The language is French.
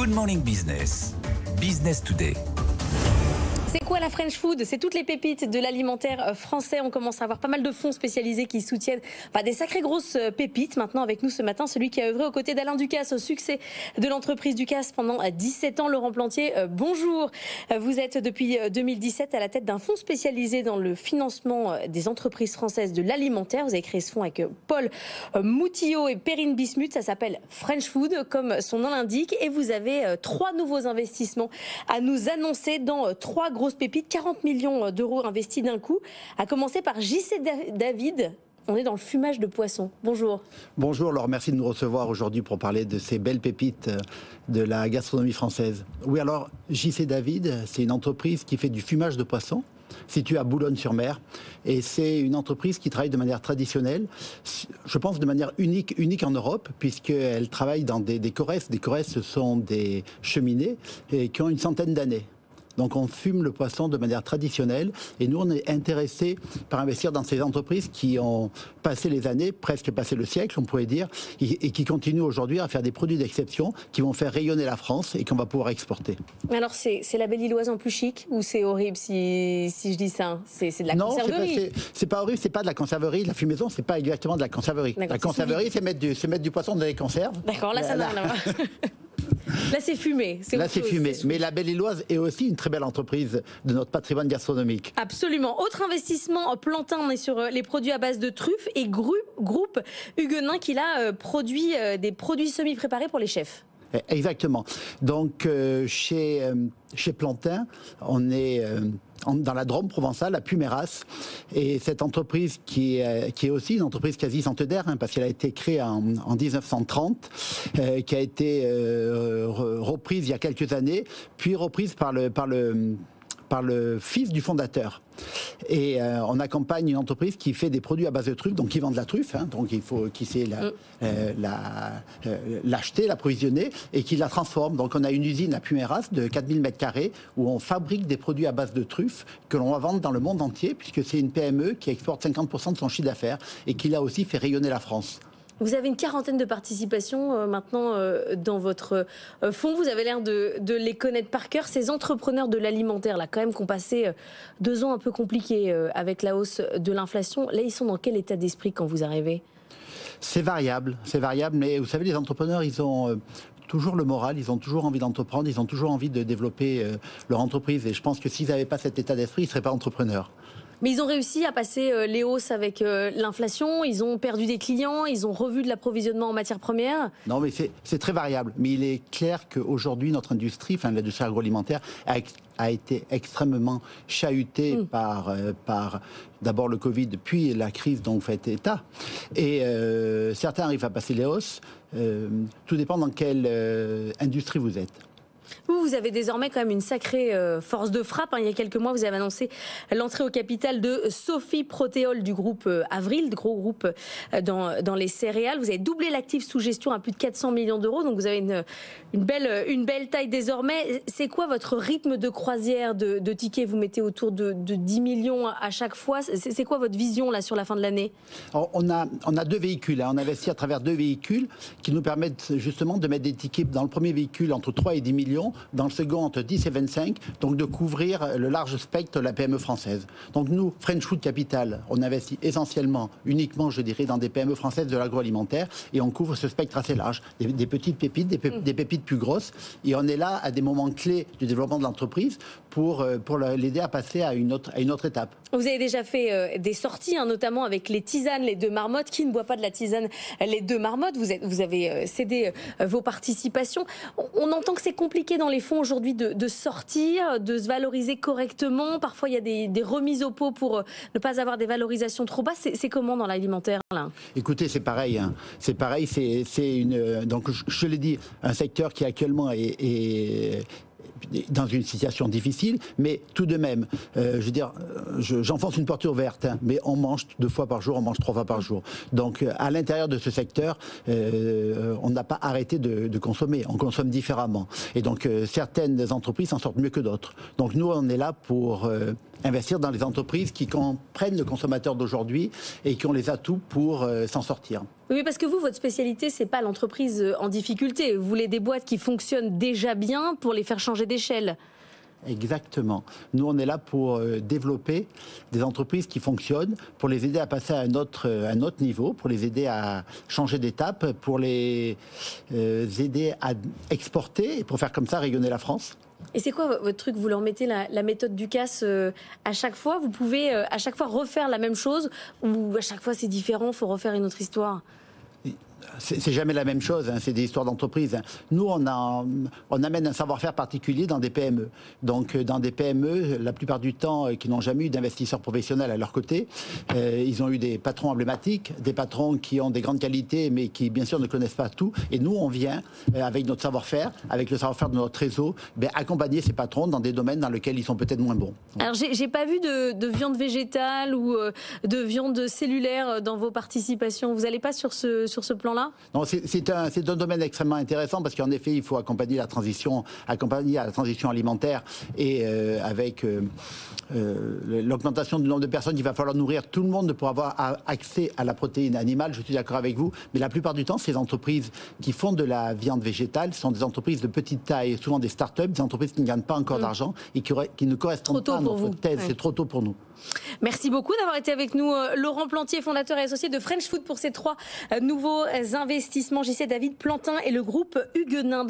Good Morning Business, Business Today. C'est quoi la French Food? C'est toutes les pépites de l'alimentaire français. On commence à avoir pas mal de fonds spécialisés qui soutiennent des sacrées grosses pépites. Maintenant avec nous ce matin, celui qui a œuvré aux côtés d'Alain Ducasse au succès de l'entreprise Ducasse pendant 17 ans, Laurent Plantier. Bonjour. Vous êtes depuis 2017 à la tête d'un fonds spécialisé dans le financement des entreprises françaises de l'alimentaire. Vous avez créé ce fonds avec Paul Moutillot et Perrine Bismuth. Ça s'appelle French Food comme son nom l'indique. Et vous avez 3 nouveaux investissements à nous annoncer dans 3 grosses pépites, 40 millions d'euros investis d'un coup, à commencer par JC David. On est dans le fumage de poisson. Bonjour. Bonjour, alors merci de nous recevoir aujourd'hui pour parler de ces belles pépites de la gastronomie française. Oui, alors JC David, c'est une entreprise qui fait du fumage de poisson, située à Boulogne-sur-Mer, et c'est une entreprise qui travaille de manière traditionnelle, je pense de manière unique en Europe, puisqu'elle travaille dans des coresses. Des coresses, ce sont des cheminées et qui ont une centaine d'années. Donc on fume le poisson de manière traditionnelle et nous on est intéressés par investir dans ces entreprises qui ont passé les années, presque passé le siècle on pourrait dire, et qui continuent aujourd'hui à faire des produits d'exception qui vont faire rayonner la France et qu'on va pouvoir exporter. Alors c'est la Belle Illoise en plus chic ou c'est horrible si je dis ça? C'est de la conserverie. Non, c'est pas horrible, c'est pas de la conserverie. La fumaison, c'est pas exactement de la conserverie. La conserverie, c'est mettre du poisson dans les conserves. D'accord, là ça n'a rien à voir. Là, c'est fumé. Là, c'est fumé. Mais la Belle Illoise est aussi une très belle entreprise de notre patrimoine gastronomique. Absolument. Autre investissement, Plantin, on est sur les produits à base de truffes et groupe Huguenin qui a produit des produits semi-préparés pour les chefs. Exactement. Donc, chez Plantin, on est dans la Drôme provençale, à Puméras. Et cette entreprise qui est aussi une entreprise quasi centenaire, parce qu'elle a été créée en 1930, qui a été reprise il y a quelques années, puis reprise par le fils du fondateur. Et on accompagne une entreprise qui fait des produits à base de truffes, donc qui vend de la truffe, donc il faut qui sait l'acheter, l'approvisionner et qui la transforme. Donc on a une usine à Puméras de 4000 m² où on fabrique des produits à base de truffes que l'on va vendre dans le monde entier, puisque c'est une PME qui exporte 50% de son chiffre d'affaires et qui là aussi fait rayonner la France. Vous avez une quarantaine de participations maintenant dans votre fonds. Vous avez l'air de les connaître par cœur. Ces entrepreneurs de l'alimentaire, là, quand même, qui ont passé 2 ans un peu compliqués avec la hausse de l'inflation. Là, ils sont dans quel état d'esprit quand vous arrivez? C'est variable, mais vous savez, les entrepreneurs, ils ont toujours le moral, ils ont toujours envie d'entreprendre, ils ont toujours envie de développer leur entreprise. Et je pense que s'ils n'avaient pas cet état d'esprit, ils ne seraient pas entrepreneurs. Mais ils ont réussi à passer les hausses avec l'inflation, ils ont perdu des clients, ils ont revu de l'approvisionnement en matières premières. Non, mais c'est très variable. Mais il est clair qu'aujourd'hui, notre industrie, l'industrie agroalimentaire, a été extrêmement chahutée par d'abord le Covid, puis la crise dont vous faites état. Et certains arrivent à passer les hausses. Tout dépend dans quelle industrie vous êtes. Vous avez désormais quand même une sacrée force de frappe. Il y a quelques mois, vous avez annoncé l'entrée au capital de Sophie Protéol du groupe Avril, gros groupe dans les céréales. Vous avez doublé l'actif sous gestion à plus de 400 millions d'euros. Donc vous avez une belle taille désormais. C'est quoi votre rythme de croisière de tickets? Vous mettez autour de 10 millions à chaque fois. C'est quoi votre vision là sur la fin de l'année? On a 2 véhicules. On investit à travers 2 véhicules qui nous permettent justement de mettre des tickets dans le premier véhicule entre 3 et 10 millions. Dans le second, entre 10 et 25, donc de couvrir le large spectre de la PME française. Donc nous, French Food Capital, on investit essentiellement, uniquement, je dirais, dans des PME françaises de l'agroalimentaire et on couvre ce spectre assez large, des petites pépites, des pépites plus grosses. Et on est là à des moments clés du développement de l'entreprise pour l'aider à passer à une autre étape. Vous avez déjà fait des sorties, notamment avec les tisanes, les 2 marmottes. Qui ne boit pas de la tisane, les 2 marmottes? Vous avez cédé vos participations. On entend que c'est compliqué dans les fonds aujourd'hui de sortir, de se valoriser correctement. Parfois, il y a des remises au pot pour ne pas avoir des valorisations trop basses. C'est comment dans l'alimentaire là? Écoutez, c'est pareil. C'est pareil. Donc, je l'ai dit, un secteur qui actuellement est dans une situation difficile, mais tout de même, je veux dire, j'enfonce une porte ouverte, mais on mange 2 fois par jour, on mange 3 fois par jour. Donc, à l'intérieur de ce secteur, on n'a pas arrêté de consommer, on consomme différemment. Et donc, certaines entreprises s'en sortent mieux que d'autres. Donc, nous, on est là pour investir dans les entreprises qui comprennent le consommateur d'aujourd'hui et qui ont les atouts pour s'en sortir. Oui, parce que vous, votre spécialité, c'est pas l'entreprise en difficulté. Vous voulez des boîtes qui fonctionnent déjà bien pour les faire changer d'échelle. Exactement. Nous, on est là pour développer des entreprises qui fonctionnent, pour les aider à passer à un autre niveau, pour les aider à changer d'étape, pour les aider à exporter et pour faire comme ça rayonner la France. Et c'est quoi votre truc? Vous leur mettez la méthode Ducasse à chaque fois? Vous pouvez à chaque fois refaire la même chose ou à chaque fois c'est différent, il faut refaire une autre histoire? C'est jamais la même chose, hein, c'est des histoires d'entreprise. Nous, on amène un savoir-faire particulier dans des PME. Donc, dans des PME, la plupart du temps, qui n'ont jamais eu d'investisseurs professionnels à leur côté, ils ont eu des patrons emblématiques, des patrons qui ont des grandes qualités, mais qui, bien sûr, ne connaissent pas tout. Et nous, on vient, avec notre savoir-faire, avec le savoir-faire de notre réseau, accompagner ces patrons dans des domaines dans lesquels ils sont peut-être moins bons. Alors, j'ai pas vu de viande végétale ou de viande cellulaire dans vos participations. Vous n'allez pas sur ce plan-là? Non, c'est un domaine extrêmement intéressant parce qu'en effet, il faut accompagner à la transition alimentaire et avec l'augmentation du nombre de personnes, il va falloir nourrir tout le monde pour avoir accès à la protéine animale. Je suis d'accord avec vous, mais la plupart du temps, ces entreprises qui font de la viande végétale sont des entreprises de petite taille, souvent des start-up, des entreprises qui ne gagnent pas encore d'argent et qui ne correspondent pas à notre thèse. Ouais. C'est trop tôt pour nous. Merci beaucoup d'avoir été avec nous, Laurent Plantier, fondateur et associé de French Food, pour ces 3 nouveaux investissements. JC David, Plantin et le groupe Huguenin.